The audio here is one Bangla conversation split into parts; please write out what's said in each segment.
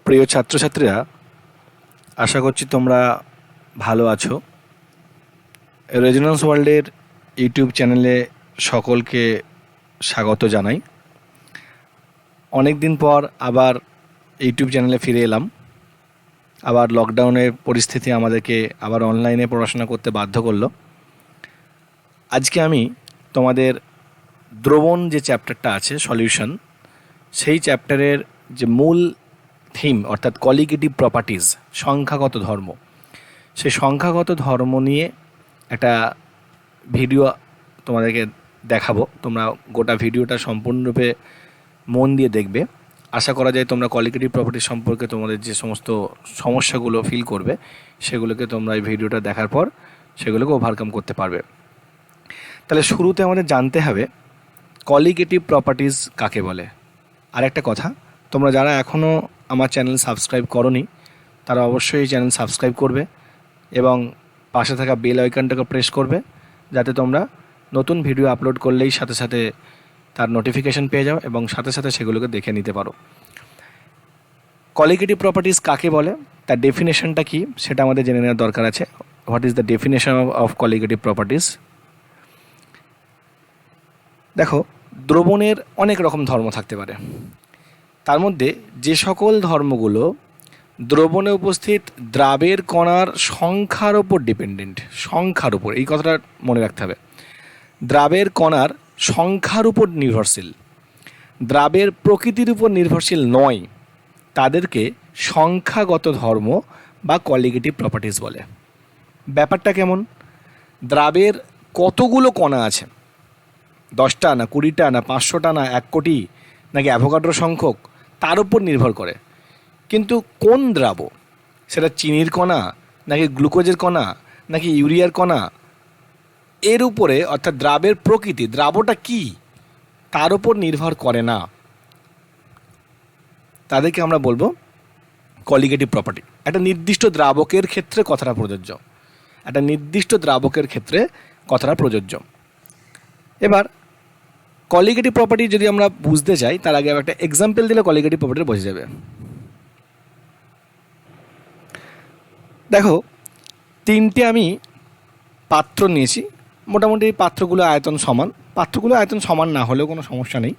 প্রিয় ছাত্রছাত্রীরা, আশা করছি তোমরা ভালো আছো। রেজোন্যান্স ওয়ার্ল্ডের ইউটিউব চ্যানেলে সকলকে স্বাগত জানাই। অনেক দিন পর আবার ইউটিউব চ্যানেলে ফিরে এলাম। আবার লকডাউনের পরিস্থিতি আমাদেরকে আবার অনলাইনে পড়াশোনা করতে বাধ্য করলো। আজকে আমি তোমাদের দ্রবণ যে চ্যাপ্টারটা আছে সলিউশন, সেই চ্যাপ্টারের যে মূল থিম অর্থাৎ কোয়ালিটেটিভ প্রপার্টিজ, সংখ্যাগত ধর্ম, সেই সংখ্যাগত ধর্ম নিয়ে একটা ভিডিও তোমাদেরকে দেখাবো। তোমরা গোটা ভিডিওটা সম্পূর্ণরূপে মন দিয়ে দেখবে। আশা করা যায় তোমরা কোয়ালিটেটিভ প্রপার্টি সম্পর্কে তোমাদের যে সমস্ত সমস্যাগুলো ফিল করবে সেগুলোকে তোমরা এই ভিডিওটা দেখার পর সেগুলোকে ওভারকাম করতে পারবে। তাহলে শুরুতে আমাদের জানতে হবে কোয়ালিটেটিভ প্রপার্টিজ কাকে বলে। আর একটা কথা, তোমরা যারা এখনও আমার চ্যানেল সাবস্ক্রাইব করোনি তারা অবশ্যই এই চ্যানেল সাবস্ক্রাইব করবে এবং পাশে থাকা বেল আইকনটাকে প্রেস করবে, যাতে তোমরা নতুন ভিডিও আপলোড করলেই সাথে সাথে তার নোটিফিকেশন পেয়ে যাও এবং সাথে সাথে সেগুলোকে দেখে নিতে পারো। কোয়ালিটেটিভ প্রপার্টিজ কাকে বলে, তার ডেফিনেশনটা কী সেটা আমাদের জেনে নেওয়ার দরকার আছে। What is the definition of qualitative properties? দেখো, দ্রবণের অনেক রকম ধর্ম থাকতে পারে। তার মধ্যে যে সকল ধর্মগুলো দ্রবণে উপস্থিত দ্রাবের কণার সংখ্যার ওপর ডিপেন্ডেন্ট, সংখ্যার উপর, এই কথাটা মনে রাখতে হবে। দ্রাবের কণার সংখ্যার উপর নির্ভরশীল, দ্রাবের প্রকৃতির উপর নির্ভরশীল নয়, তাদেরকে সংখ্যাগত ধর্ম বা কোয়ালিটেটিভ প্রপার্টিজ বলে। ব্যাপারটা কেমন? দ্রাবের কতগুলো কণা আছে, 10টা না 20টা না 500টা না 1 কোটি নাকি অ্যাভোগাড্রো সংখ্যক, তার উপর নির্ভর করে। কিন্তু কোন দ্রাব, সেটা চিনির কণা নাকি গ্লুকোজের কণা নাকি ইউরিয়ার কণা, এর উপরে অর্থাৎ দ্রাবের প্রকৃতি, দ্রাবটা কি, তার উপর নির্ভর করে না। তাদেরকে আমরা বলবো কোয়ালিটেটিভ প্রপার্টি। একটা নির্দিষ্ট দ্রাবকের ক্ষেত্রে কথাটা প্রযোজ্য, একটা নির্দিষ্ট দ্রাবকের ক্ষেত্রে কথাটা প্রযোজ্য। এবার কোয়ালিটেটিভ প্রপার্টি যদি আমরা বুঝতে চাই তার আগে একটা এক্সাম্পল দিলে কোয়ালিটেটিভ প্রপার্টি বোঝা যাবে। দেখো, 3টে আমি পাত্র নিয়েছি। মোটামুটি পাত্রগুলো আয়তন সমান, পাত্রগুলো আয়তন সমান না হলেও কোনো সমস্যা নেই।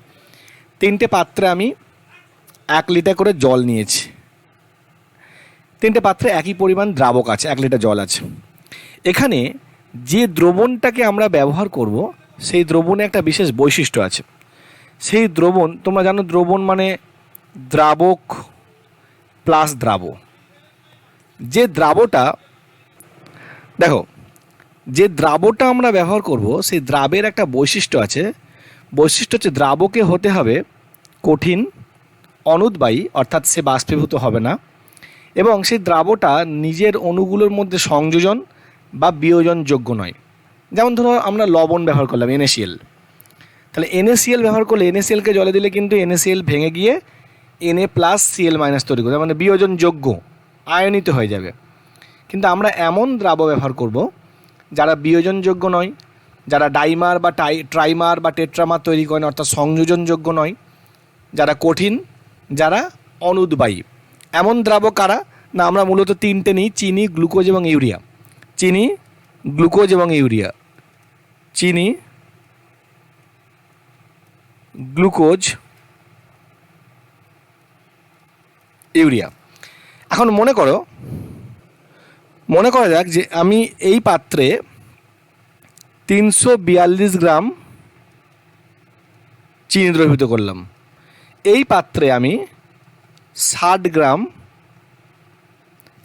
3টে পাত্রে আমি 1 লিটার করে জল নিয়েছি। 3টে পাত্রে একই পরিমাণ দ্রাবক আছে, 1 লিটার জল আছে। এখানে যে দ্রবণটাকে আমরা ব্যবহার করব সেই দ্রবণে একটা বিশেষ বৈশিষ্ট্য আছে। সেই দ্রবণ, তোমরা জানো দ্রবণ মানে দ্রাবক প্লাস দ্রাব। যে দ্রাবটা, দেখো, যে দ্রাবটা আমরা ব্যবহার করব সেই দ্রাবের একটা বৈশিষ্ট্য আছে। বৈশিষ্ট্য হচ্ছে দ্রাবকে হতে হবে কঠিন, অনুদ্বায়ী অর্থাৎ সে বাষ্পীভূত হবে না, এবং সেই দ্রাবটা নিজের অণুগুলোর মধ্যে সংযোজন বা বিয়োজনযোগ্য নয়। যেমন ধরো আমরা লবণ ব্যবহার করলাম NaCl, তাহলে NaCl ব্যবহার করলে NaClকে জলে দিলে কিন্তু NaCl ভেঙে গিয়ে Na+Cl- তৈরি করবে, মানে বিয়োজনযোগ্য, আয়নিত হয়ে যাবে। কিন্তু আমরা এমন দ্রাব ব্যবহার করব যারা বিয়োজনযোগ্য নয়, যারা ডাইমার বা ট্রাইমার বা টেট্রামার তৈরি করে না অর্থাৎ সংযোজনযোগ্য নয়, যারা কঠিন, যারা অনুদ্বায়ী। এমন দ্রাব কারা না, আমরা মূলত 3টে নিই: চিনি, গ্লুকোজ এবং ইউরিয়া। চিনি, গ্লুকোজ এবং ইউরিয়া, চিনি, গ্লুকোজ, ইউরিয়া। এখন মনে করা যাক যে আমি এই পাত্রে 342 গ্রাম চিনি দ্রবীভূত করলাম, এই পাত্রে আমি 60 গ্রাম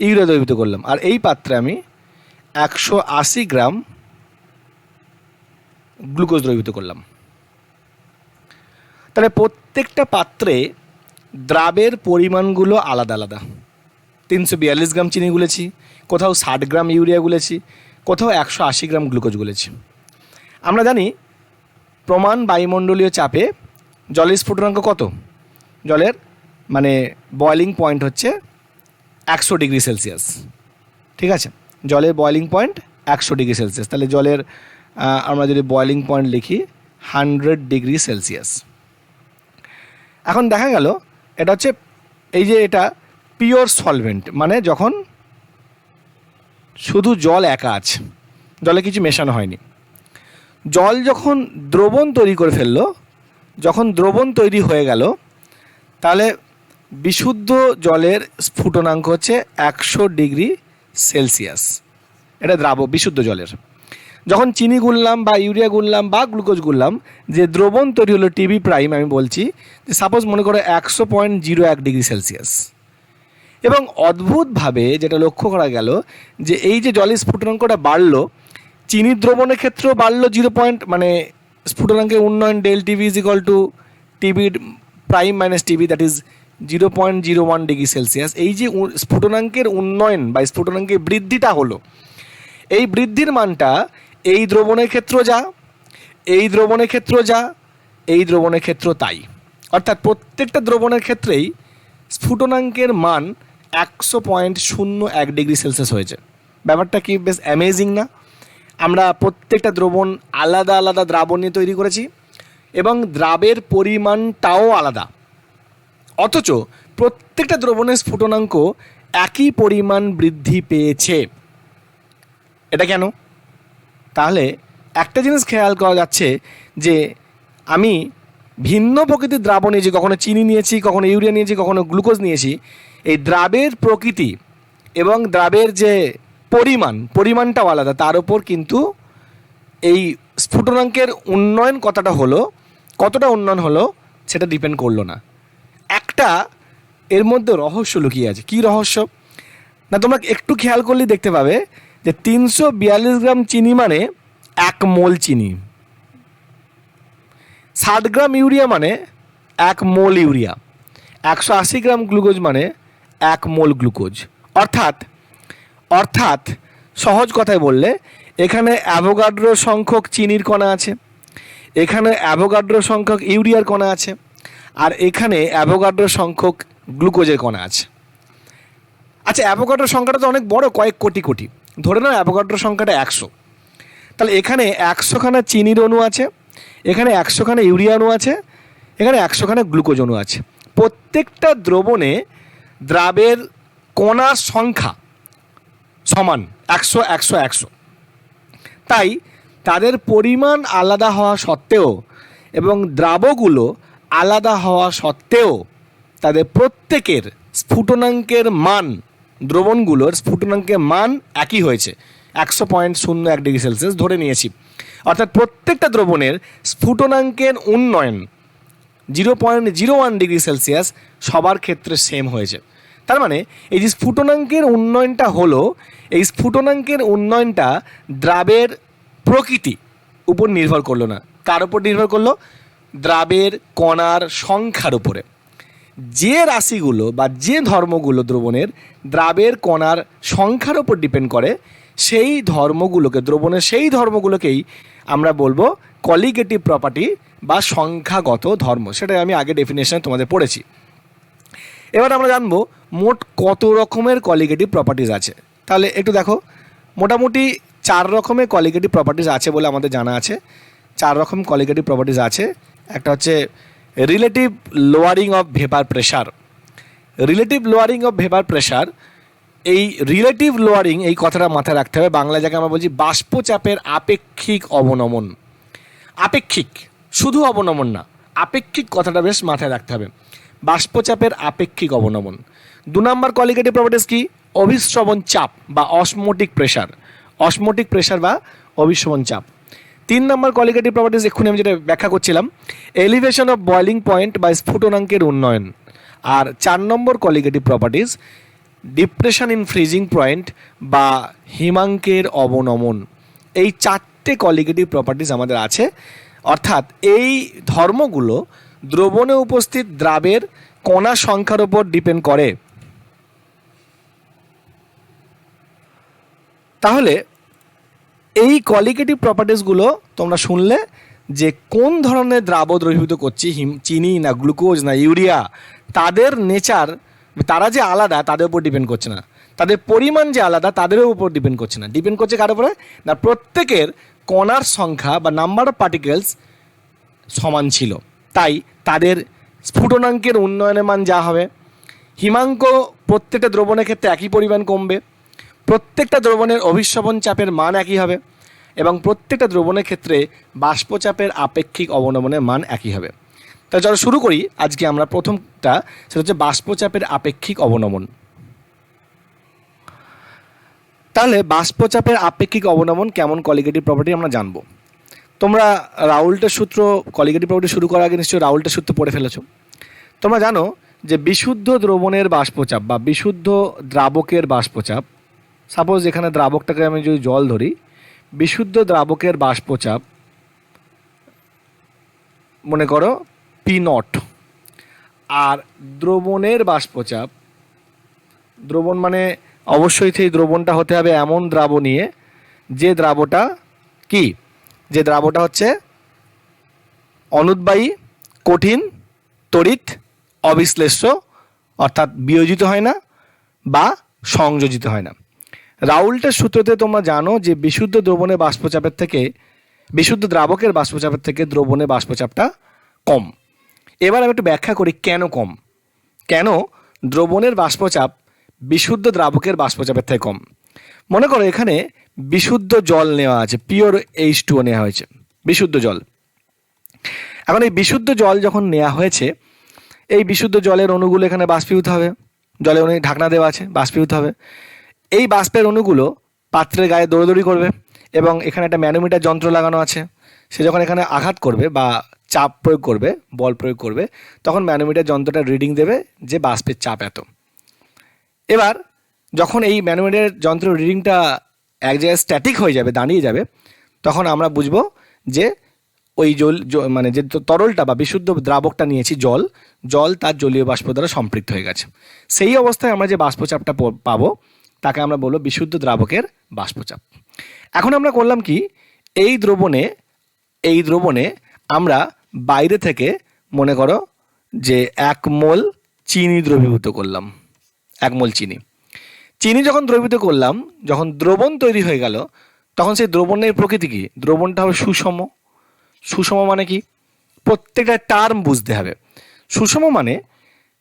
ইউরিয়া দ্রবীভূত করলাম, আর এই পাত্রে আমি 180 গ্রাম গ্লুকোজ দ্রবীভূত করলাম। তাহলে প্রত্যেকটা পাত্রে দ্রাবের পরিমাণগুলো আলাদা আলাদা। 342 গ্রাম চিনি গুলেছি, কোথাও 60 গ্রাম ইউরিয়া গুলেছি, কোথাও 180 গ্রাম গ্লুকোজ গুলেছি। আমরা জানি প্রমাণ বায়ুমণ্ডলীয় চাপে জলের স্ফুটনাঙ্ক কত? জলের মানে বয়লিং পয়েন্ট হচ্ছে 100 ডিগ্রি সেলসিয়াস। ঠিক আছে, জলের বয়লিং পয়েন্ট 100 ডিগ্রি সেলসিয়াস। তাহলে জলের আমরা যদি বয়লিং পয়েন্ট লিখি 100 ডিগ্রি সেলসিয়াস। এখন দেখা গেল এটা হচ্ছে, এই যে এটা P পিওর সলভেন্ট মানে যখন শুধু জল একা আছে, জলে কিছু মেশানো হয়নি। জল যখন দ্রবণ তৈরি করে ফেললো, যখন দ্রবণ তৈরি হয়ে গেল, তাহলে বিশুদ্ধ জলের স্ফুটনাঙ্ক হচ্ছে 100 ডিগ্রি সেলসিয়াস। এটা বিশুদ্ধ জলের। যখন চিনি গুললাম বা ইউরিয়া গুললাম বা গ্লুকোজ গুললাম, যে দ্রবণ তৈরি হলো টিবি প্রাইম, আমি বলছি যে সাপোজ মনে করো 100.01 ডিগ্রি সেলসিয়াস। এবং অদ্ভুতভাবে যেটা লক্ষ্য করা গেল যে এই যে জলের স্ফুটনাঙ্কটা বাড়লো, চিনির দ্রবণের ক্ষেত্রেও বাড়লো 0. মানে স্ফুটনাঙ্কের উন্নয়ন del TV is equal to TB prime minus TB, that is 0.01 degree Celsius. এই যে স্ফুটনাঙ্কের উন্নয়ন বা স্ফুটনাঙ্কের বৃদ্ধিটা হলো, এই বৃদ্ধির মানটা এই দ্রবণের ক্ষেত্র যা, এই দ্রবণের ক্ষেত্র যা, এই দ্রবণের ক্ষেত্র তাই। অর্থাৎ প্রত্যেকটা দ্রবণের ক্ষেত্রেই স্ফুটনাঙ্কের মান 100.01 ডিগ্রি সেলসিয়াস হয়েছে। ব্যাপারটা কি বেশ অ্যামেজিং না? আমরা প্রত্যেকটা দ্রবণ আলাদা আলাদা দ্রাবণ নিয়ে তৈরি করেছি এবং দ্রাবের পরিমাণটাও আলাদা, অথচ প্রত্যেকটা দ্রবণের স্ফুটনাঙ্ক একই পরিমাণ বৃদ্ধি পেয়েছে। এটা কেন? তাহলে একটা জিনিস খেয়াল করা যাচ্ছে যে আমি ভিন্ন প্রকৃতির দ্রাবণ নিয়েছি, কখনো চিনি নিয়েছি, কখনো ইউরিয়া নিয়েছি, কখনো গ্লুকোজ নিয়েছি। এই দ্রাবের প্রকৃতি এবং দ্রাবের যে পরিমাণটাও আলাদা, তার উপর কিন্তু এই স্ফুটনাঙ্কের উন্নয়ন কতটা উন্নয়ন হলো সেটা ডিপেন্ড করলো না। একটা এর মধ্যে রহস্য লুকিয়ে আছে। কি রহস্য? না, তোমরা একটু খেয়াল করলেই দেখতে পাবে যে 342 গ্রাম চিনি মানে 1 মোল চিনি, 60 গ্রাম ইউরিয়া মানে 1 মোল ইউরিয়া, 180 গ্রাম গ্লুকোজ মানে 1 মোল গ্লুকোজ। অর্থাৎ সহজ কথায় বললে, এখানে অ্যাভোগাড্রো সংখ্যক চিনির কণা আছে, এখানে অ্যাভোগাড্রো সংখ্যক ইউরিয়ার কণা আছে, আর এখানে অ্যাভোগাড্রো সংখ্যক গ্লুকোজের কণা আছে। আচ্ছা, অ্যাভোগাড্রো সংখ্যাটা তো অনেক বড়, কয়েক কোটি কোটি। ধরে নাও অ্যাভোগাড্রো সংখ্যাটা 100, তাহলে এখানে 100খানা চিনির অণু আছে, এখানে 100খানা ইউরিয়া অণু আছে, এখানে 100খানা গ্লুকোজ অণু আছে। প্রত্যেকটা দ্রবণে দ্রাবের কণার সংখ্যা সমান 100 100 100। তাই তাদের পরিমাণ আলাদা হওয়া সত্ত্বেও এবং দ্রাবগুলো আলাদা হওয়া সত্ত্বেও তাদের প্রত্যেকের স্ফুটনাঙ্কের মান, দ্রবণগুলোর স্ফুটনাঙ্কের মান একই হয়েছে, 100.01 ডিগ্রি সেলসিয়াস ধরে নিয়েছি। অর্থাৎ প্রত্যেকটা দ্রবণের স্ফুটনাঙ্কের উন্নয়ন 0.01 ডিগ্রি সেলসিয়াস সবার ক্ষেত্রে সেম হয়েছে। তার মানে এই যে স্ফুটনাঙ্কের উন্নয়নটা হলো, এই স্ফুটনাঙ্কের উন্নয়নটা দ্রাবের প্রকৃতি উপর নির্ভর করলো না। কার উপর নির্ভর করলো? দ্রাবের কণার সংখ্যার উপরে। যে রাশিগুলো বা যে ধর্মগুলো দ্রবণের দ্রাবের কণার সংখ্যার উপর ডিপেন্ড করে, সেই ধর্মগুলোকে, দ্রবণের সেই ধর্মগুলোকেই আমরা বলবো কলিগেটিভ প্রপার্টি বা সংখ্যাগত ধর্ম। সেটা আমি আগে ডেফিনেশনে তোমাদের পড়েছি। এবার আমরা জানবো মোট কত রকমের কলিগেটিভ প্রপার্টিজ আছে। তাহলে একটু দেখো, মোটামুটি 4 রকমের কলিগেটিভ প্রপার্টিজ আছে বলে আমাদের জানা আছে। 4 রকম কলিগেটিভ প্রপার্টিজ আছে। একটা হচ্ছে relative lowering of vapour pressure. Relative lowering of vapour pressure, এই রিলেটিভ লোয়ারিং এই কথাটা মাথায় রাখতে হবে। বাংলা জায়গায় আমরা বলছি বাষ্পচাপের আপেক্ষিক অবনমন। আপেক্ষিক, শুধু অবনমন না, আপেক্ষিক কথাটা বেশ মাথায় রাখতে হবে। বাষ্পচাপের আপেক্ষিক অবনমন। 2 নম্বর কলিগেটিভ প্রপার্টিজ কি? অভিশ্রবণ চাপ বা অসমোটিক প্রেশার। অসমোটিক প্রেশার বা অভিশ্রবণ চাপ। 3 নম্বর কলিগেটিভ প্রপার্টিজ এক্ষুনি আমি যেটা ব্যাখ্যা করছিলাম, এলিভেশন অফ বয়লিং পয়েন্ট বা স্ফুটনাঙ্কের উন্নয়ন। আর 4 নম্বর colligative properties depression in freezing point বা হিমাঙ্কের অবনমন। এই 4টে কলিগেটিভ প্রপার্টিজ আমাদের আছে। অর্থাৎ এই ধর্মগুলো দ্রবণে উপস্থিত দ্রাবের কণা সংখ্যার উপর ডিপেন্ড করে। তাহলে এই কলিগেটিভ প্রপার্টিসগুলো তোমরা শুনলে যে কোন ধরনের দ্রাব দ্রবীভূত করছি, চিনি না গ্লুকোজ না ইউরিয়া, তাদের নেচার, তারা যে আলাদা তাদের উপর ডিপেন্ড করছে না, তাদের পরিমাণ যে আলাদা তাদেরও উপর ডিপেন্ড করছে না। ডিপেন্ড করছে কার উপরে? না প্রত্যেকের কণার সংখ্যা বা নাম্বার অফ পার্টিকেলস সমান ছিল, তাই তাদের স্ফুটনাঙ্কের উন্নয়নের মান যা হবে, হিমাঙ্ক প্রত্যেকটা দ্রবণের ক্ষেত্রে একই পরিমাণ কমবে, প্রত্যেকটা দ্রবণের অভিস্রবণ চাপের মান একই হবে এবং প্রত্যেকটা দ্রবণের ক্ষেত্রে বাষ্পচাপের আপেক্ষিক অবনমনের মান একই হবে। তাহলে চলো শুরু করি। আজকে আমরা প্রথমটা, সেটা হচ্ছে বাষ্পচাপের আপেক্ষিক অবনমন। তাহলে বাষ্পচাপের আপেক্ষিক অবনমন কেমন কলিগেটিভ প্রপার্টি আমরা জানবো। তোমরা রাউল্টের সূত্র, কলিগেটিভ প্রপার্টি শুরু করার আগে নিশ্চয়ই রাউল্টের সূত্র পড়ে ফেলেছো। তোমরা জানো যে বিশুদ্ধ দ্রবণের বাষ্পচাপ বা বিশুদ্ধ দ্রাবকের বাষ্পচাপ, সাপোজ এখানে দ্রাবকটাকে আমি যদি জল ধরি, বিশুদ্ধ দ্রাবকের বাষ্পচাপ মনে করো P0, আর দ্রবণের বাষ্পচাপ, দ্রবণ মানে অবশ্যই সেই দ্রবণটা হতে হবে এমন দ্রাবণীয় যে দ্রাবটা কি, যে দ্রাবটা হচ্ছে অনুদ্বায়ী, কঠিন, তড়িৎ, অবিশ্লেষ্য, অর্থাৎ বিয়োজিত হয় না বা সংযোজিত হয় না। রাউল্টের সূত্রতে তোমরা জানো যে বিশুদ্ধ দ্রবণের বাষ্পচাপের থেকে, বিশুদ্ধ দ্রাবকের বাষ্পচাপের থেকে দ্রবণের বাষ্পচাপটা কম। এবার আমি একটু ব্যাখ্যা করি কেন কম, কেন দ্রবণের বাষ্পচাপ বিশুদ্ধ দ্রাবকের বাষ্পচাপের থেকে কম। মনে করো এখানে বিশুদ্ধ জল নেওয়া আছে, পিওর H2O নেওয়া হয়েছে, বিশুদ্ধ জল। এখন এই বিশুদ্ধ জল যখন নেওয়া হয়েছে, এই বিশুদ্ধ জলের অণুগুলো এখানে বাষ্পীভূত হবে, জলের অণু ঢাকনা দেওয়া আছে, বাষ্পীভূত হবে। এই বাষ্পের অণুগুলো পাত্রের গায়ে দৌড়দৌড়ি করবে এবং এখানে একটা ম্যানোমিটার যন্ত্র লাগানো আছে। সে যখন এখানে আঘাত করবে বা চাপ প্রয়োগ করবে, বল প্রয়োগ করবে, তখন ম্যানোমিটার যন্ত্রটা রিডিং দেবে যে বাষ্পের চাপ এত। এবার যখন এই ম্যানোমিটার যন্ত্রের রিডিংটা এক জায়গায় স্ট্যাটিক হয়ে যাবে, দাঁড়িয়ে যাবে, তখন আমরা বুঝবো যে ওই জল মানে যে তরলটা বা বিশুদ্ধ দ্রাবকটা নিয়েছি জল, জল তার জলীয় বাষ্প দ্বারা সম্পৃক্ত হয়ে গেছে। সেই অবস্থায় আমরা যে বাষ্পচাপটা পাবো তাকে আমরা বলবো বিশুদ্ধ দ্রাবকের বাষ্পচাপ। এখন আমরা করলাম কি, এই দ্রবণে আমরা বাইরে থেকে মনে করো যে 1 মোল চিনি দ্রবীভূত করলাম, 1 মোল চিনি যখন দ্রবীভূত করলাম, যখন দ্রবণ তৈরি হয়ে গেল, তখন সেই দ্রবণের প্রকৃতি কি, দ্রবণটা হবে সুষম। সুষম মানে কি, প্রত্যেকটা টার্ম বুঝতে হবে। সুষম মানে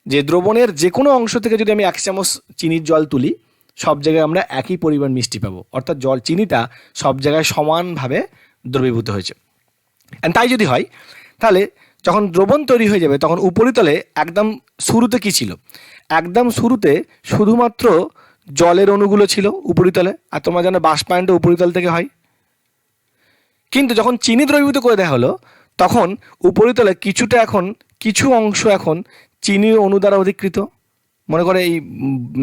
যে দ্রবণের যে কোনো অংশ থেকে যদি আমি 1 চামচ চিনির জল তুলি, সব জায়গায় আমরা একই পরিমাণ মিষ্টি পাবো, অর্থাৎ চিনিটা সব জায়গায় সমানভাবে দ্রবীভূত হয়েছে। তাই যদি হয়, তাহলে যখন দ্রবণ তৈরি হয়ে যাবে, তখন উপরিতলে একদম শুরুতে কি ছিল, একদম শুরুতে শুধুমাত্র জলের অণুগুলো ছিল উপরিতলে। আর তোমরা জানো বাষ্পায়নটা উপরিতল থেকে হয়। কিন্তু যখন চিনি দ্রবীভূত করে দেওয়া হলো, তখন উপরিতলে কিছুটা, এখন কিছু অংশ এখন চিনির অণু দ্বারা অধিকৃত। মনে করে এই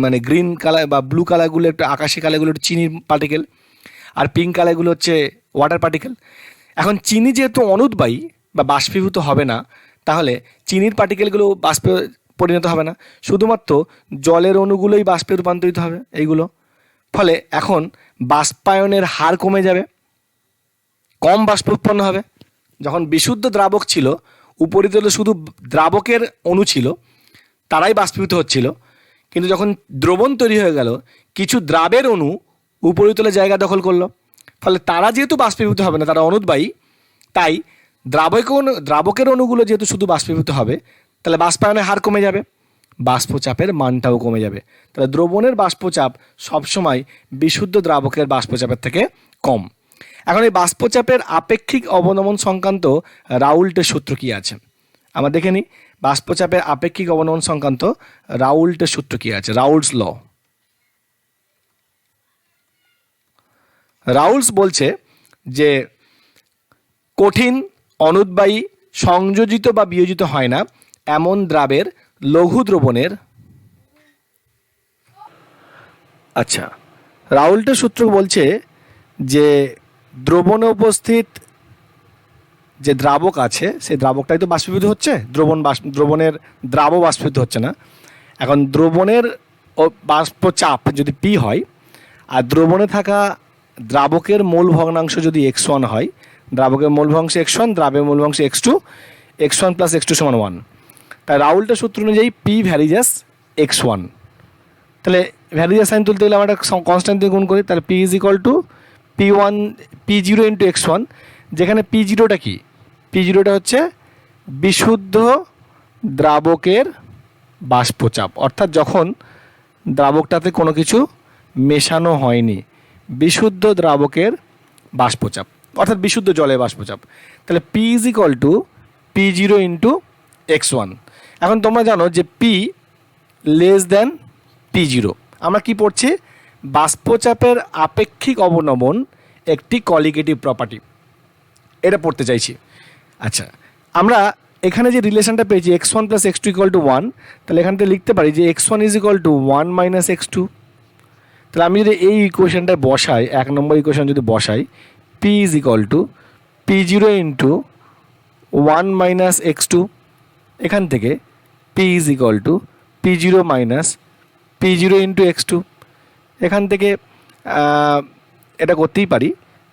মানে গ্রিন কালার বা ব্লু কালারগুলো, একটু আকাশি কালারগুলো একটু চিনির পার্টিকেল, আর পিঙ্ক কালারগুলো হচ্ছে ওয়াটার পার্টিকেল। এখন চিনি যেহেতু অনুদ্বায়ী বা বাষ্পীভূত হবে না, তাহলে চিনির পার্টিকেলগুলো বাষ্পে পরিণত হবে না, শুধুমাত্র জলের অণুগুলোই বাষ্পে রূপান্তরিত হবে এইগুলো। ফলে এখন বাষ্পায়নের হার কমে যাবে, কম বাষ্প উৎপন্ন হবে। যখন বিশুদ্ধ দ্রাবক ছিল, উপরিতলে শুধু দ্রাবকের অণু ছিল, তারাই বাষ্পীভূত হচ্ছিল। কিন্তু যখন দ্রবণ তৈরি হয়ে গেল, কিছু দ্রাবের অণু উপরিতলে জায়গা দখল করলো, ফলে তারা যেহেতু বাষ্পীভূত হবে না, তারা অনুদ্বায়ী, তাই দ্রাবকের অণুগুলো যেহেতু শুধু বাষ্পীভূত হবে, তাহলে বাষ্পায়নের হার কমে যাবে, বাষ্পচাপের মানটাও কমে যাবে। তাহলে দ্রবণের বাষ্পচাপ সবসময় বিশুদ্ধ দ্রাবকের বাষ্পচাপের থেকে কম। এখন এই বাষ্পচাপের আপেক্ষিক অবনমন সংক্রান্ত রাউল্টের সূত্র কি আছে আমরা দেখে নিই। বাষ্পচাপের আপেক্ষিক অবনমন সংক্রান্ত রাউল্টের সূত্র কি আছে, রাউল্টস ল। রাউল্টস বলছে যে কঠিন, অনুদ্বায়ী, সংযোজিত বা বিয়োজিত হয় না এমন দ্রাবের লঘু দ্রবণের, আচ্ছা, রাউল্টের সূত্র বলছে যে দ্রবণে উপস্থিত যে দ্রাবক আছে, সেই দ্রাবকটাই তো বাষ্পীভূত হচ্ছে, দ্রবণের দ্রাব বাষ্পীভূত হচ্ছে না। এখন দ্রবণের বাষ্পচাপ যদি P হয়, আর দ্রবণে থাকা দ্রাবকের মূল ভগ্নাংশ যদি x1 হয়, দ্রাবকের মূল ভগ্নাংশ x1, দ্রাবের মূল ভগ্নাংশ x2, x1 + x2 = 1, তাই রাউল্টের সূত্র অনুযায়ী P ভ্যারিজাস x1। তাহলে ভ্যারিজাস সাইন তুলতে গেলে আমরা একটা কনস্ট্যান্ট দিয়ে গুণ করি, তাহলে P = P0 × x1, যেখানে P0টা কি, P0টা হচ্ছে বিশুদ্ধ দ্রাবকের বাষ্পচাপ, অর্থাৎ যখন দ্রাবকটাতে কোনো কিছু মেশানো হয়নি, বিশুদ্ধ দ্রাবকের বাষ্পচাপ অর্থাৎ বিশুদ্ধ জলের বাষ্পচাপ। তাহলে P is equal to p zero into x one. এখন তোমরা জানো যে P less than P zero. আমরা কি পড়ছি? বাষ্পচাপের আপেক্ষিক অবনমন একটি কলিগেটিভ প্রপার্টি, এটা পড়তে চাইছি। আচ্ছা, আমরা এখানে যে রিলেশনটা পেয়েছি x one plus x two equal to one, তাহলে এখান থেকে লিখতে পারি যে x one is equal to one minus x two. তাহলে আমি যদি এই ইকুয়েশনটায় বসাই, 1 নম্বর ইকুয়েশন যদি বসাই, p is equal to p zero into one minus x two, এখান থেকে p is equal to p zero minus p zero into x two. এখান থেকে এটা করতেই পারি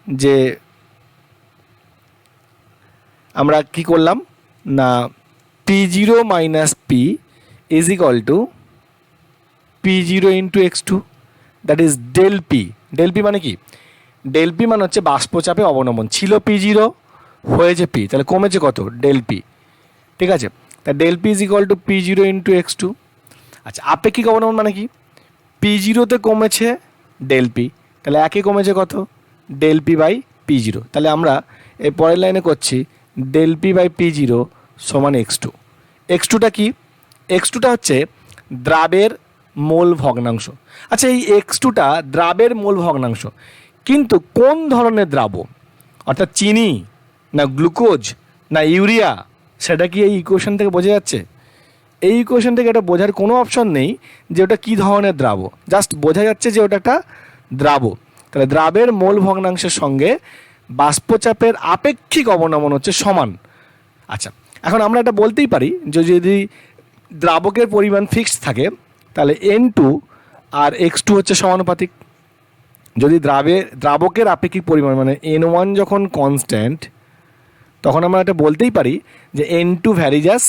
যে আমরা কি করলাম না, p zero minus p is equal to p zero into x two, that is del p. Del P মানে কি? ডেল পি মানে হচ্ছে বাষ্পচাপে অবনমন। ছিল পি জিরো, হয়েছে পি, তাহলে কমেছে কত? Del p. ঠিক আছে, তা del P is equal to p zero into x two. আচ্ছা, আপেক্ষিক অবনমন মানে কি? পি জিরোতে কমেছে ডেল পি, তাহলে একে কমেছে কত? Del P by p zero. তাহলে আমরা এই পরের লাইনে করছি del P by p zero সমান এক্স টু। এক্স টুটা কি? এক্স টুটা হচ্ছে দ্রাবের মোল ভগ্নাংশ। আচ্ছা, এই এক্স টুটা দ্রাবের মোল ভগ্নাংশ, কিন্তু কোন ধরনের দ্রাব? অর্থাৎ চিনি না গ্লুকোজ না ইউরিয়া, সেটা কি এই ইকুয়েশন থেকে বোঝা যাচ্ছে? এই ইকুয়েশন থেকে এটা বোঝার কোনো অপশন নেই যে ওটা কী ধরনের দ্রাব, জাস্ট বোঝা যাচ্ছে যে ওটা একটা দ্রাব। তাহলে দ্রাবের মোল ভগ্নাংশের সঙ্গে বাষ্পচাপের আপেক্ষিক অবনমন হচ্ছে সমান। আচ্ছা, এখন আমরা এটা বলতেই পারি যে যদি দ্রাবকের পরিমাণ ফিক্সড থাকে তাহলে N2 আর X2 হচ্ছে সমানুপাতিক। যদি দ্রাবকের আপেক্ষিক পরিমাণ মানে N1 যখন কনস্ট্যান্ট, তখন আমরা এটা বলতেই পারি যে N2 ভ্যারিজাস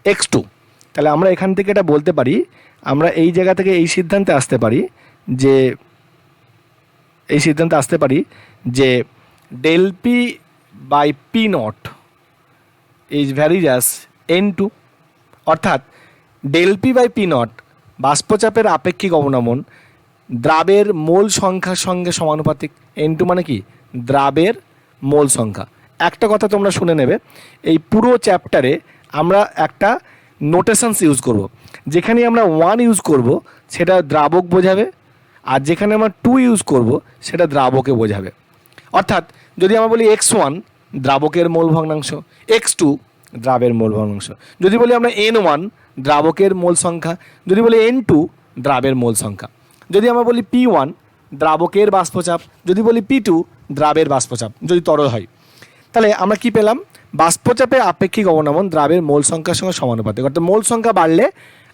X2। তাহলে আমরা এখান থেকে এটা বলতে পারি, আমরা এই জায়গা থেকে এই সিদ্ধান্তে আসতে পারি যে del P by P not is ভ্যারিজাস N2, অর্থাৎ del P by P not বাষ্পচাপের আপেক্ষিক অবনমন দ্রাবের মোল সংখ্যার সঙ্গে সমানুপাতিক। N2 মানে কি? দ্রাবের মোল সংখ্যা। একটা কথা তোমরা শুনে নেবে, এই পুরো চ্যাপ্টারে আমরা একটা নোটেশনস ইউজ করব। যেখানে আমরা 1 ইউজ করব সেটা দ্রাবক বোঝাবে, আর যেখানে আমরা 2 ইউজ করব সেটা দ্রাবকে বোঝাবে। অর্থাৎ যদি আমরা বলি x1 দ্রাবকের মোল ভগ্নাংশ, x2 দ্রাবের মোল ভগ্নাংশ, যদি বলি আমরা n1 দ্রাবকের মোল সংখ্যা, যদি বলি n2 দ্রাবের মোল সংখ্যা, যদি আমরা বলি p1 দ্রাবকের বাষ্পচাপ, যদি বলি p2 দ্রাবের বাষ্পচাপ যদি তরল হয়, তাহলে আমরা কি পেলাম? বাষ্পচাপে আপেক্ষিক অবনমন দ্রাবের মোল সংখ্যার সঙ্গে সমানুপাতিক। অর্থাৎ মোল সংখ্যা বাড়লে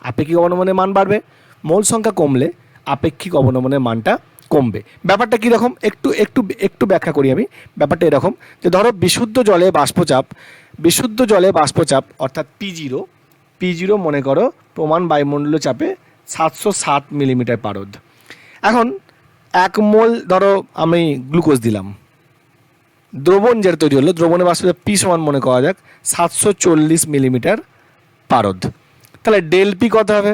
আপেক্ষিক অবনমনের মান বাড়বে, মোল সংখ্যা কমলে আপেক্ষিক অবনমনের মানটা কমবে। ব্যাপারটা কীরকম একটু একটু একটু ব্যাখ্যা করি আমি। ব্যাপারটা এরকম যে ধরো বিশুদ্ধ জলে বাষ্পচাপ অর্থাৎ পি জিরো মনে করো প্রমাণ বায়ুমণ্ডলীয় চাপে 707 মিলিমিটার পারদ। এখন 1 মোল ধরো আমি গ্লুকোজ দিলাম, দ্রবণ যেটা তৈরি হলো, দ্রবণের বাষ্পচাপ পি সমান মনে করা যাক 740 মিলিমিটার পারদ। তাহলে ডেল পি কত হবে?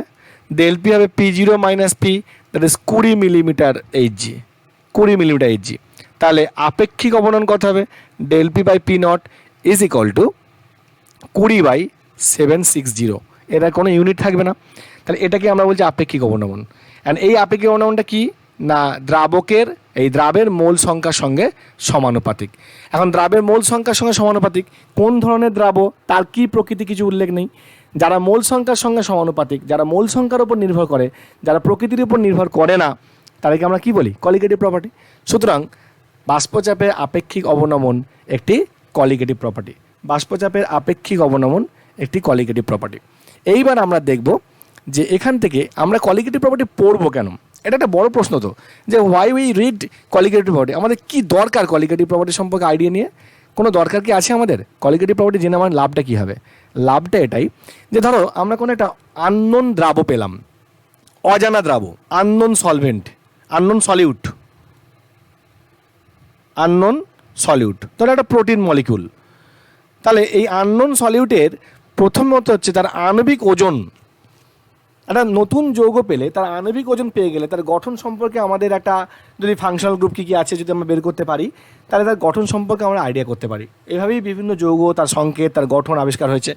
ডেল পি হবে p zero minus p, that is 20 millimetre HG, 20 millimetre HG. তাহলে আপেক্ষিক অবনমন কত হবে? Del P by P not is equal to 20/760। এটা কোনো ইউনিট থাকবে না, তাহলে এটাকে আমরা বলছি আপেক্ষিক অবনমন। অ্যান্ড এই আপেক্ষিক অবনমনটা কি না দ্রাবের মোল সংখ্যার সঙ্গে সমানুপাতিক। এখন দ্রাবের মোল সংখ্যার সঙ্গে সমানুপাতিক কোন ধরনের দ্রাব তার কি প্রকৃতি কিছু উল্লেখ নেই। যারা মোল সংখ্যার সঙ্গে সমানুপাতিক, যারা মোল সংখ্যার উপর নির্ভর করে, যারা প্রকৃতির উপর নির্ভর করে না, তাদেরকে আমরা কি বলি? Colligative property. সুতরাং বাষ্পচাপে আপেক্ষিক অবনমন একটি কলিগেটিভ প্রপার্টি। বাষ্পচাপের আপেক্ষিক অবনমন একটি কলিগেটিভ প্রপার্টি। এইবার আমরা দেখব যে এখান থেকে আমরা কলিগেটিভ প্রপার্টি পড়বো কেন। এটা একটা বড় প্রশ্ন তো, যে why we read colligative property. আমাদের কি দরকার কলিগেটিভ প্রপার্টি সম্পর্কে আইডিয়া নিয়ে? কোনো দরকার কি আছে আমাদের? কলিগেটিভ প্রপার্টি জেনে আমার লাভটা কী হবে? লাভটা এটাই যে ধরো আমরা কোনো একটা আননোন দ্রাব পেলাম, অজানা দ্রাব, আননোন সলভেন্ট, আননোন সলিউট, ধরো একটা প্রোটিন মলিকিউল। তাহলে এই আননোন সলিউটের প্রথমত হচ্ছে তার আণবিক ওজন একটা নতুন যৌগ পেলে তার আণবিক ওজন পেয়ে গেলে তার গঠন সম্পর্কে আমাদের একটা, যদি ফাংশনাল গ্রুপ কী কী আছে যদি আমরা বের করতে পারি, তাহলে তার গঠন সম্পর্কে আমরা আইডিয়া করতে পারি। এভাবেই বিভিন্ন যৌগ, তার সংকেত, তার গঠন আবিষ্কার হয়েছে।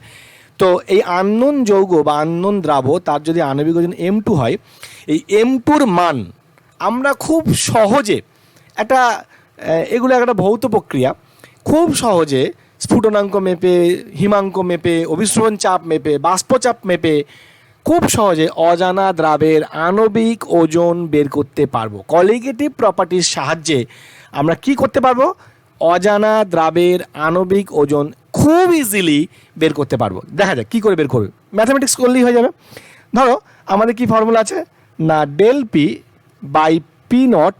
তো এই আননোন যৌগ বা আননোন দ্রাব, তার যদি আণবিক ওজন M2 হয়, এই M2র মান আমরা খুব সহজে একটা, এগুলো একটা ভৌত প্রক্রিয়া, খুব সহজে স্ফুটনাঙ্ক মেপে, হিমাঙ্ক মেপে, অভিস্রবণ চাপ মেপে, বাষ্পচাপ মেপে খুব সহজে অজানা দ্রাবের আণবিক ওজন বের করতে পারবো। কলিগেটিভ প্রপার্টির সাহায্যে আমরা কি করতে পারবো? অজানা দ্রাবের আণবিক ওজন খুব ইজিলি বের করতে পারবো। দেখা যাক কী করে বের করবে, ম্যাথামেটিক্স করলেই হয়ে যাবে। ধরো আমাদের কি ফর্মুলা আছে না, del P by P not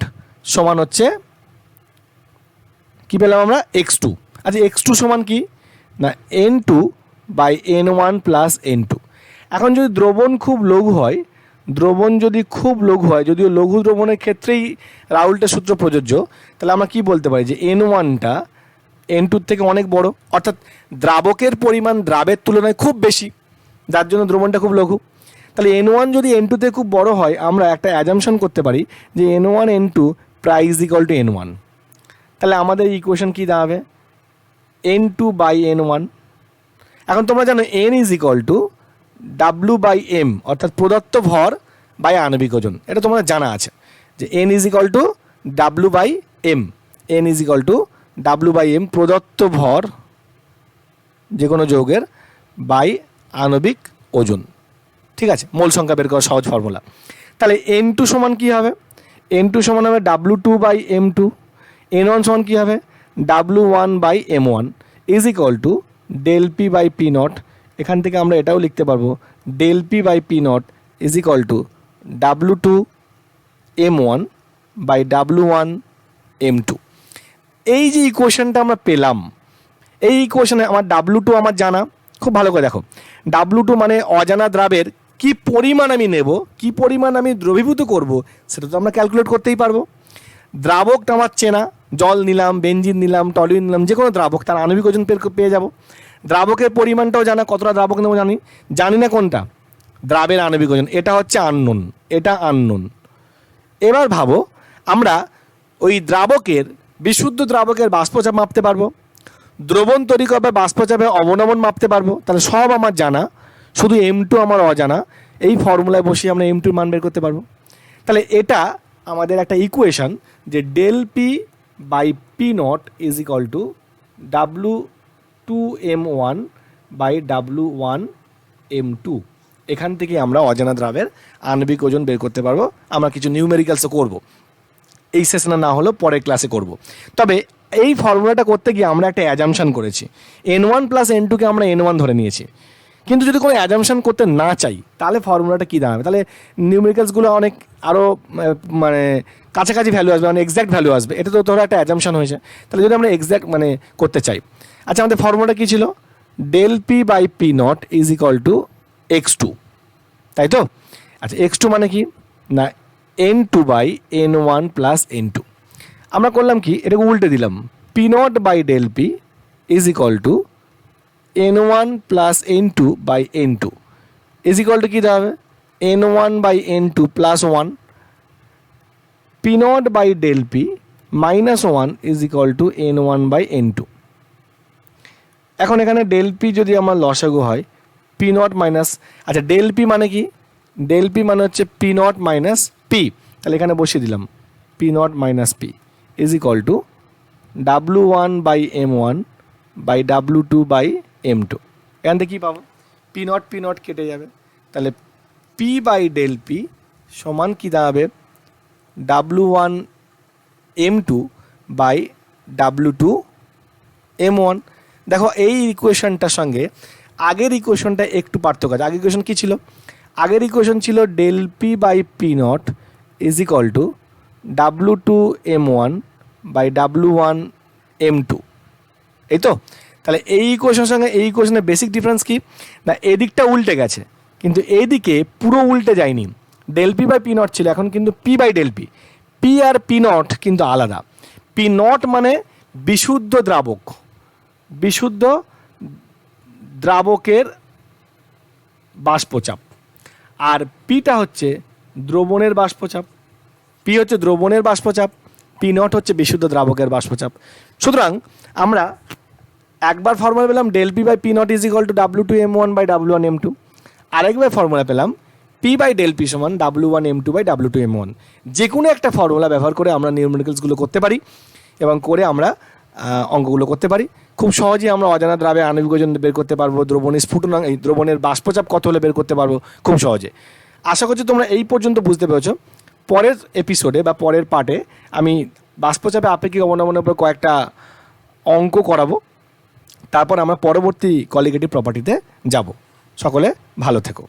সমান হচ্ছে, কী পেলাম আমরা, x2। আচ্ছা x2 সমান কি না, n2 by n1 plus n2। এখন যদি দ্রবণ খুব লঘু হয়, দ্রবণ যদি খুব লঘু হয়, যদিও লঘু দ্রবণের ক্ষেত্রেই রাউল্টের সূত্র প্রযোজ্য, তাহলে আমরা কি বলতে পারি যে n1টা n2 থেকে অনেক বড়, অর্থাৎ দ্রাবকের পরিমাণ দ্রাবের তুলনায় খুব বেশি, যার জন্য দ্রবণটা খুব লঘু। তাহলে n1 যদি n2 থেকে খুব বড় হয়, আমরা একটা অ্যাজাম্পশন করতে পারি যে n1 n2 প্রায় ইজ ইকুয়াল টু n1। তাহলে আমাদের ইকুয়েশন কী দাঁড়াবে, n2 বাই n1। এখন তোমরা জানো n is equal to W by M, অর্থাৎ প্রদত্ত ভর বাই আণবিক ওজন। এটা তোমাদের জানা আছে যে n is equal to W by M, n is equal to W by M, প্রদত্ত ভর যে কোনো যৌগের বাই আণবিক ওজন। ঠিক আছে, মোল সংখ্যা বের করার সহজ ফর্মুলা। তাহলে n2 সমান কী হবে, n2 সমান হবে W2 বাই M2, n1 সমান কী হবে, W1 by M1 is equal to del P by P not. এখান থেকে আমরা এটাও লিখতে পারবো del P by P not is equal to W2 M1 by W1 M2। এই যে ইকুয়েশনটা আমরা পেলাম, এই ইকুয়েশনে আমার W2 আমার জানা, খুব ভালো করে দেখো, W2 মানে অজানা দ্রাবের কি পরিমাণ আমি নেব, কি পরিমাণ আমি দ্রবীভূত করব, সেটা তো আমরা ক্যালকুলেট করতেই পারবো। দ্রাবকটা আমার চেনা, জল নিলাম, বেঞ্জিন নিলাম, টলিউড নিলাম, যে কোনো দ্রাবক তার আণবিক ওজন পেয়ে যাব। দ্রাবকের পরিমাণটাও জানা, কতটা দ্রাবক নেবো জানি না কোনটা, দ্রাবের আণবিক ওজন, এটা হচ্ছে আননোন, এটা আননোন। এবার ভাবো আমরা ওই দ্রাবকের, বিশুদ্ধ দ্রাবকের বাষ্পচাপ মাপতে পারবো, দ্রবণ তৈরি করবে বাষ্পচাপে অবনমন মাপতে পারবো। তাহলে সব আমার জানা, শুধু M2 আমার অজানা। এই ফর্মুলায় বসিয়ে আমরা M2 মান বের করতে পারবো। তাহলে এটা আমাদের একটা ইকুয়েশন যে del P by P not is equal to W2 M1 by W1 M2। এখান থেকে আমরা অজানা দ্রাবের আণবিক ওজন বের করতে পারবো। আমরা কিছু নিউমেরিক্যালসও করব, এই সেশনে না হলেও পরের ক্লাসে করব। তবে এই ফর্মুলাটা করতে গিয়ে আমরা একটা অ্যাজাম্পশন করেছি, n1 প্লাস n2কে আমরা n1 ধরে নিয়েছি। কিন্তু যদি কোনো অ্যাজাম্পশন করতে না চাই, তাহলে ফর্মুলাটা কী দাঁড়াবে, তাহলে নিউমেরিক্যালসগুলো অনেক আরও মানে কাছাকাছি ভ্যালু আসবে, মানে এক্স্যাক্ট ভ্যালু আসবে। এটা তো ধরো একটা অ্যাজাম্পশন হয়েছে। তাহলে যদি আমরা এক্স্যাক্ট মানে করতে চাই, আচ্ছা আমাদের ফর্মুলাটা কী ছিল, del P by P not is equal to x2, তাই তো? আচ্ছা x2 মানে কি না, n2 by n1 plus n2। আমরা করলাম কি, এটাকে উল্টে দিলাম, P not by del P is equal to n1 plus n2 by n2 is equal to কী দেওয়া হবে, n1 by n2 plus 1, P not by del P minus 1 is equal to n1 by n2। এখন এখানে ডেল পি যদি আমার লসাগু হয়, পি নট মাইনাস, আচ্ছা ডেল পি মানে কি, ডেল পি মানে হচ্ছে পি নট মাইনাস পি। তাহলে এখানে বসিয়ে দিলাম P not minus p is equal to W1 by M1 by W2 by M2। এখান থেকে কী পাবো, পি নট কেটে যাবে। তাহলে পি বাই ডেল পি সমান কী দাঁড়াবে, W1 M2 by W2 M1। দেখো এই ইকুয়েশনটার সঙ্গে আগের ইকুয়েশনটা একটু পার্থক্য আছে। আগের ইকুয়েশন কী ছিল, আগের ইকুয়েশন ছিল del P by P not is equal to W2 M1 by W1 M2, এই তো? তাহলে এই ইকুয়েশনের সঙ্গে এই ইকুয়েশনের বেসিক ডিফারেন্স কি না, এদিকটা উল্টে গেছে, কিন্তু এইদিকে পুরো উল্টে যায়নি। Del P by P not ছিল, এখন কিন্তু p by del p, p আর পি নট কিন্তু আলাদা। পি নট মানে বিশুদ্ধ দ্রাবক, বিশুদ্ধ দ্রাবকের বাষ্পচাপ, আর পিটা হচ্ছে দ্রবণের বাষ্পচাপ। পি হচ্ছে দ্রবণের বাষ্পচাপ, পি নট হচ্ছে বিশুদ্ধ দ্রাবকের বাষ্পচাপ। সুতরাং আমরা একবার ফর্মুলা পেলাম del P by P not is equal to W2M1/W1M2, আরেকবার ফর্মুলা পেলাম পি বাই ডেল পি সমান W1M2 বাই W2M1। যে কোনো একটা ফর্মুলা ব্যবহার করে আমরা নিউমেরিক্যালসগুলো করতে পারি এবং করে আমরা অঙ্কগুলো করতে পারি। খুব সহজেই আমরা অজানা দ্রাবে আণবিক ওজন বের করতে পারবো, দ্রবণের স্ফুটনাঙ্ক, এই দ্রবণের বাষ্পচাপ কত হলে বের করতে পারবো খুব সহজে। আশা করছি তোমরা এই পর্যন্ত বুঝতে পেরেছো। পরের এপিসোডে বা পরের পার্টে আমি বাষ্পচাপে আপেক্ষিক অবনমনের উপর কয়েকটা অঙ্ক করাবো, তারপর আমরা পরবর্তী কলিগেটিভ প্রপার্টিতে যাব। সকলে ভালো থেকো।